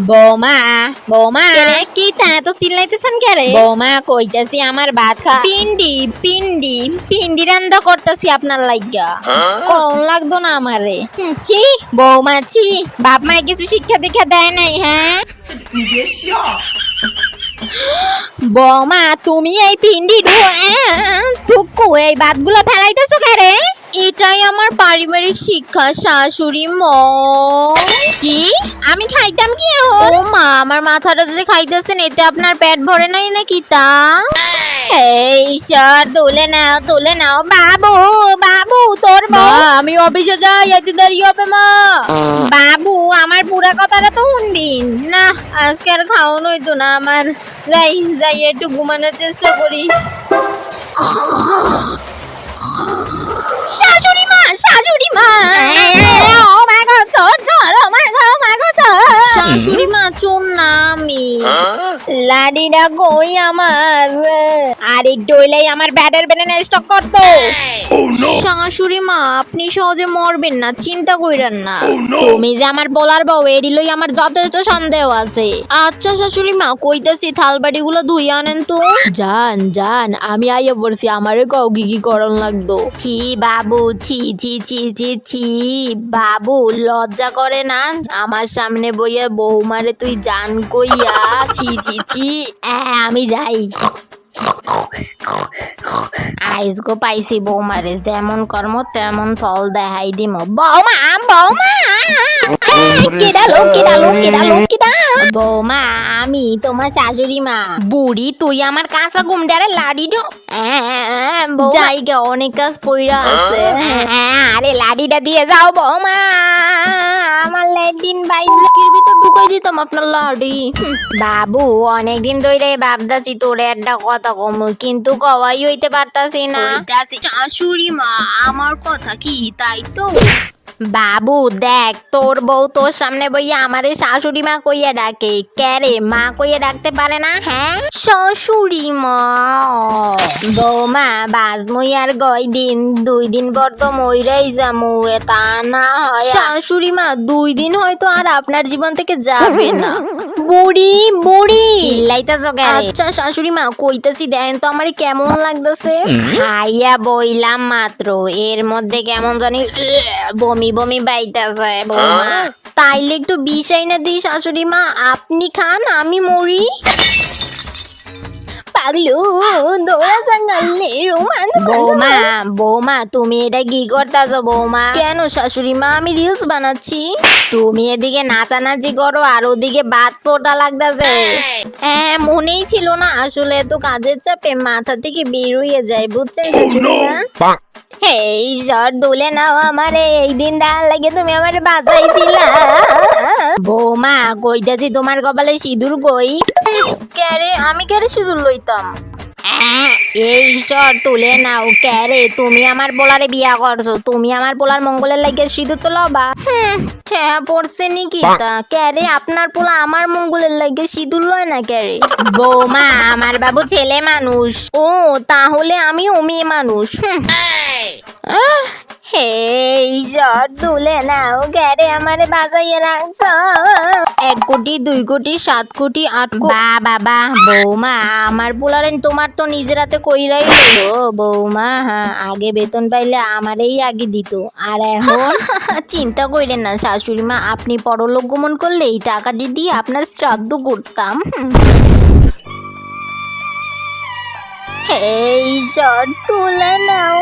বৌমা বৌমা রে কি তা এত চিল্লাইতেছেন কে রে? বৌমা কইতাছি আমার ভাত খা। পিন্ডি পিন্ডি পিন্ডি রান্না করতেছি আপনার লাইগা। কোন লাগতো না আমারে। ছি বৌমা ছি, বাপ মায় কিছু শিক্ষা দীক্ষা দেয় নাই হ্যাঁ? বৌমা তুমি এই পিন্ডি থুকু এই ভাতগুলো ফেলাইতেছো কে রে? এটাই আমার পারিবারিক শিক্ষা শাশুড়ি মা। কি আমি খাইতাম কি এখন? ও মা আমার মাথাটা যে খাইতেছেন এতে আপনার পেট ভরে নাই নাকি তা? এই সর তুলে নাও বাবু বাবু তোর মা বউ। আমি অফিসে যাই, এতে দেরি হবে মা। বাবু আমার পুরা কথাটা তো শুনবিন না, আজকে আর খাওয়ানো হইতো না আমার। যাই যাই একটু ঘুমানোর চেষ্টা করি। শাশুড়ি মা ও মাই গড চোর ও মাই গড শাশুড়ি মা চুম না আমি। লাডিটা কই আমার, আর একটু হইলেই আমার ব্যাটার বেনে স্টক করতো। শাশুড়ি মা আপনি সহজে মরবেন না, চিন্তা কইরেন না। তুমি যে আমার বলার বউ এডি লই আমার যথেষ্ট সন্দেহ আছে। আচ্ছা শাশুড়ি মা কইতাছি থালবাড়ি গুলো ধুই আনেন তো। জান জান আমি আইয়া পড়ছি, আমারে কও কি কি করণ লাগতো। ছি বাবু ছি ছি ছি ছি ছি বাবু লজ্জা করে না আমার সামনে বইয়া বৌমারে তুই জান কইয়া ছি ছি ছি। আমি যাই আইসগো পাইছি বৌমারে, যেমন কর্ম তেমন ফল দেখাই দিম। বৌমা বৌমা আমি তোমার শাশুড়ি মা। বুড়ি তুই আমার কাঁচা গুমডারে লাডি দো। জায়গা অনেক কাজ পইরা আছে। আরে লাডিটা দিয়ে যাও বৌমা, আমার লেডিন বাইজে কির ভিতর ঢুকাই দিতাম আপনার লাডি। বাবু অনেকদিন ধরে ভাবতাছি তোরে একটা কথা কম, কিন্তু কওয়াই হইতে পারতাছি না। শাশুড়ি মা আমার কথা কি তাই তো? বাবু দেখ তোর বউ তোর সামনে বইয়া আমারে শাশুড়ি মা কইয়া ডাকে, ক্যারে মা কইয়া ডাকতে পারে না হ্যাঁ? শাশুড়ি মা বৌমা বাজমুই আর গয় দিন 2 দিন পর তো মইরাই যামু, তা না হয়? শাশুড়ি মা 2 দিন হয়তো আর আপনার জীবন থেকে যাবে না। বুড়ি চিল্লাইতাছো ক্যারে? আচ্ছা শাশুড়ি মা কইতাছি দেন তো আমারে কেমন লাগতেছে। খাইয়া বইলাম মাত্র, এর মধ্যে কেমন জানি বমি বমি বাইতাছে বৌমা। তাইলে একটু বিষ আইনা দিই শাশুড়ি মা, আপনি খান আমি মরি। পাগলু দৌড়া সাঙ্গালে রোমান্স। বৌমা তুমি এটা কি করতাছো বৌমা? কেন শাশুড়ি মা আমি রিলস বানাচ্ছি। তুমি এদিকে নাচানাচি করো আর ওদিকে বাত পোটা লাগতাছে। হ্যাঁ মনেই ছিল না, আসলে এত কাজের চাপে মাথা থেকে বের হয়ে যায় বুঝছেন শাশুড়ি মা। এই সর দুলে নাও আমারে, এই দিনটা লাগে তুমি আমারে বাঁচাইছিলা। বৌমা কইতাছি তোমার কপালে সিঁদুর কই? ক্যারে আমি ক্যারে সিঁদুর লইতাম। এই সর তুলে নাও। ক্যারে তুমি আমার পোলারে বিয়া করছো, তুমি আমার পোলার মঙ্গলের লাগে সিঁদুর তো লবা। ছেয়া পড়ছে নাকি তা? ক্যারে আপনার পোলা আমার মঙ্গলের লাগে সিঁদুর লয় না ক্যারে? বৌমা আমার বাবু ছেলে মানুষ। ও তাহলে আমিও মেয়ে মানুষ। এই সর তুলে নাও। ক্যারে আমারে বাঁচাইয়ে রাখছো। 1 কোটি 2 কোটি 7 কোটি 8 কোটি। বাবা বৌমা আমার পোলারেন তোমার তো নিজের হাতে কইরাই হলো বৌমা। আগে বেতন পাইলে আমারই আগে দিত, আর এখন চিন্তা কইলেন না শাশুড়ি মা, আপনি পরলোক গমন করলে এই টাকাটি দিয়ে আপনার শ্রাদ্ধ করতাম। এই সর তুলে নাও।